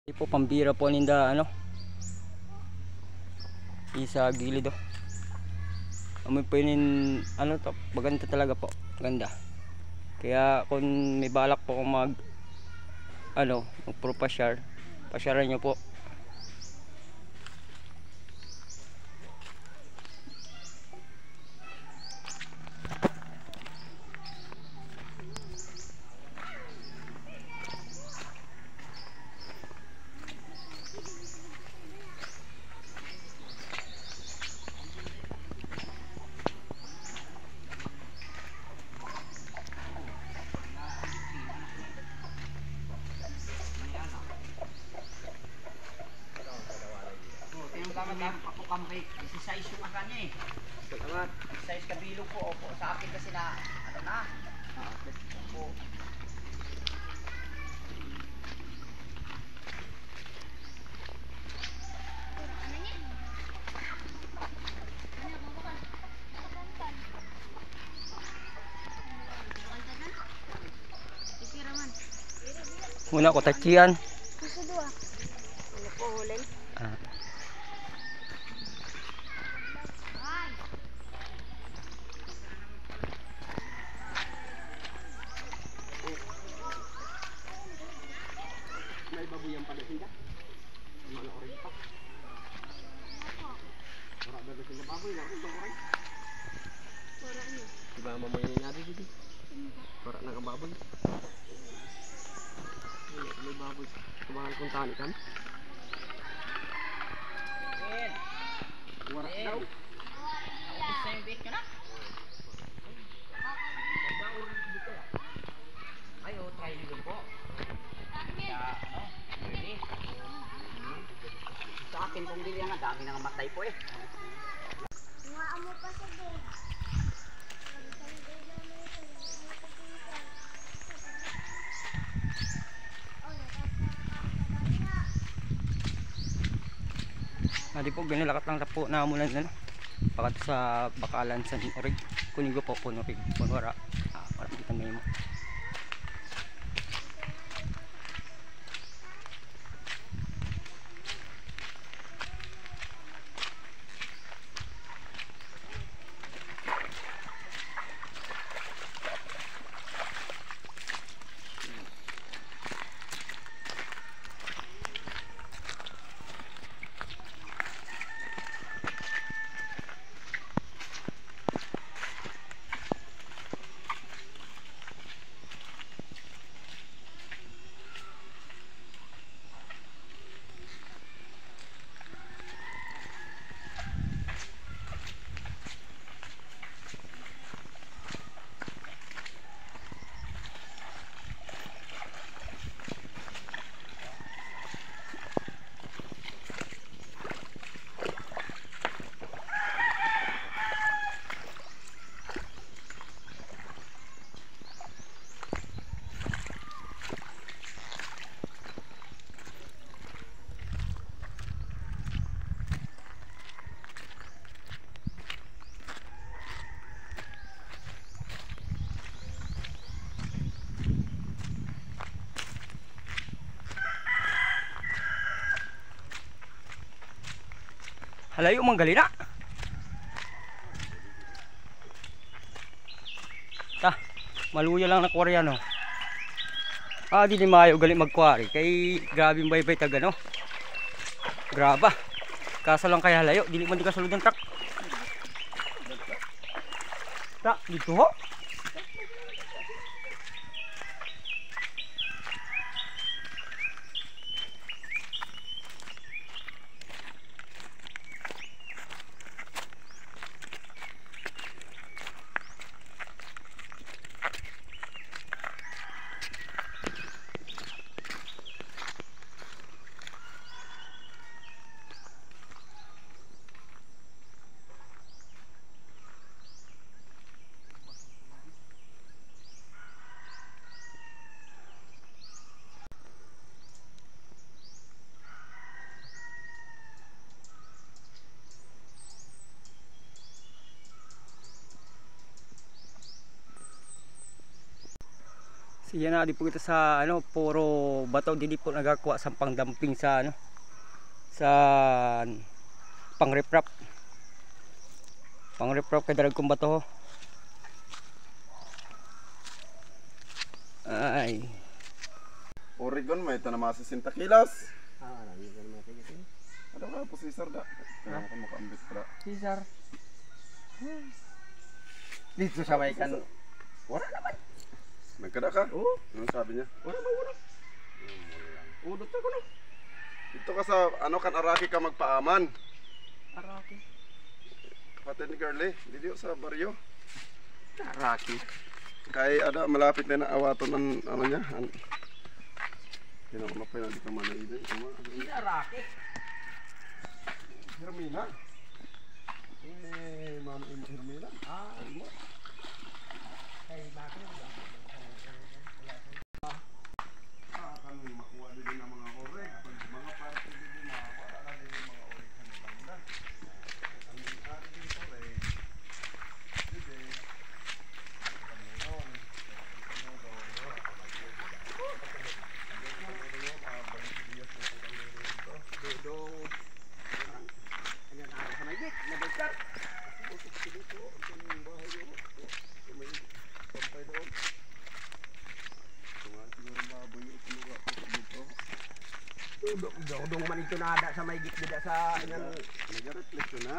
Po pambira po ninda ano isa gilid oh. Amoy po yun ano to, maganda talaga po, maganda. Kaya kung may balak po kung mag ano, magpropasyar, pasyaran nyo po. Kampay, isi size yung akanya eh. Size kabilog po, opo. Sa akin kasi na, ano na? Opo. Muna ko tachian. Ano po huling? May babuyan pa na sila. Mga orange pa. Para ba sila baboy na itong orange? Para ano? Diba mamayin natin dito? Para nakababoy. May baboy. Kumahan kong tani kan? Warak daw. Ako gusto yung bait ka na? Ay, oh, try nyo po. Ano? Ready? Sa akin kung dili nga, dami nang matay po eh. Nga mo pa sa bed. Di po ginalakat lang po na mulan ano. Pakat sa bakalan sa orig. Kunin ko po puno rig punwara. Para makita mo. Halayo mong gali na. Ta, maluya lang na kwarya no. Di ni mayo gali magkwari kay grabe yung baybay taga no. Graba. Kaso lang kaya halayo, dili man di kasulod ng truck. Ta, dito ho. Siya na di po kita sa ano puro bato dili po nagakuha sa pangdamping sa ano sa pangriprap. Pangriprap kay dalag kong bato ho. Ay. Oregon may tanama 60 kilos. Ah, nami ko naman tingin. Ada ka po si Sir da. Kaya ako makaambit pala. Cesar. Dito sa may kan. Wala naman. Nagkada ka? Oo. Ano sabi niya? Wala. Udot ako na. Dito ka sa ano kan Araki ka magpaaman. Araki. Kapatid ni Girlie, dito sa baryo. Araki. Kay ada malapit na naawaton ng ano niya. Kinauna pa yun, di ka manaidin. Araki. Hermina. Mano Hermina. Ah, mo. Kay bakit? Akan makuha din ng mga orek. Pag mga parte din makakuha, ala din yung mga orek sa banda. Ang ari din orek. Dito. Dudong. Ano na sa may gate, nabagkar. Dudong man ito nada sa may gate dida sa inan. Nag-reflect yun na.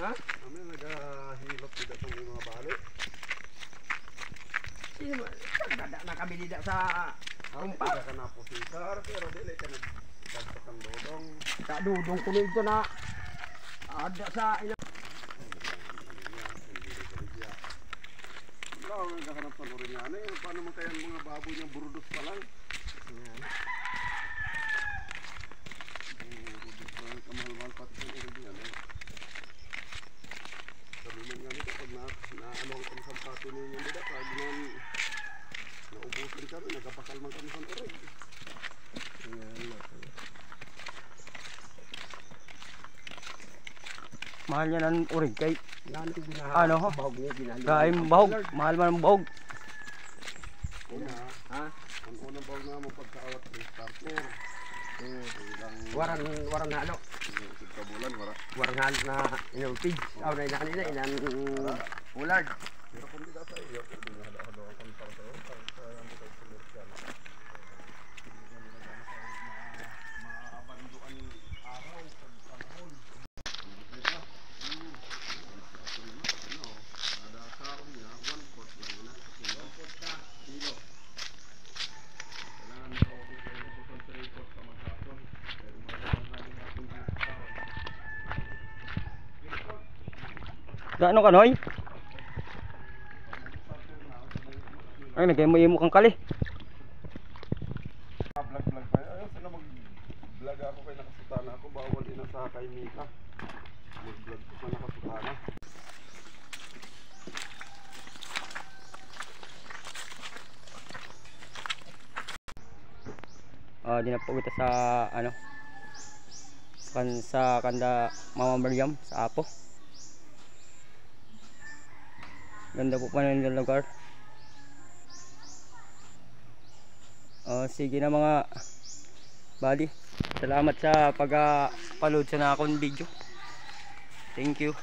Ha? Kami nag-hilot dito sa mga bali. Sino man? Nada nakabili dida sa Kumpa ka na po si Sir, pero dili ka nagpagpakang dodong. sa dudong kuno ito na ada sa inan. Wala akong nagkakanap sa lurin yan eh. Paano man kaya ang mga baboy niya burudos pa lang? Burudos pa lang, kamahal-mahal pati sa lurin yan eh. Sabi man nga nito, pag na-ano ang kamsampato ninyo nila, pag naubusin kami, nagkapakal man kami sa lurin. Mahal niya ng urig kay Yan ang ginaha. Ano ho? Bahog niya ginahalo. gaim bahog. Mahal man ang bahog. Una, Ha? ang unang bawag na mo pagkaawat ng starter. Hanggang Warang halo. kabulan, wala. Warang halo na inulpig. Aw na ina kanina inan ulard. Pero kung di ka sa iyo, hindi na halo-halo ang kontang sa'yo. Kaya ang dito sa komersyal. Maabanduan araw, panahon. Diba? Ada sarong niya, 1/4 lang na. 1/4 ka, kilo. Kailangan mo ako kayo kung 3/4 ka maghapon. Kaya umagaan namin natin ang tawag. Gaano ka noy? Ay nagay-mo kang kali. Vlog pa. Ayun, sila mag-vlog ako kay nakasutana ako. Bawal din sa kay Mika. Mag-vlog ko sa nakasutana. Di na po kita sa ano sa kanda Mama Maryam sa Apo. Ganda po pa ng lugar. Sige na mga buddy. Salamat sa pag-upload sa na akong video. Thank you.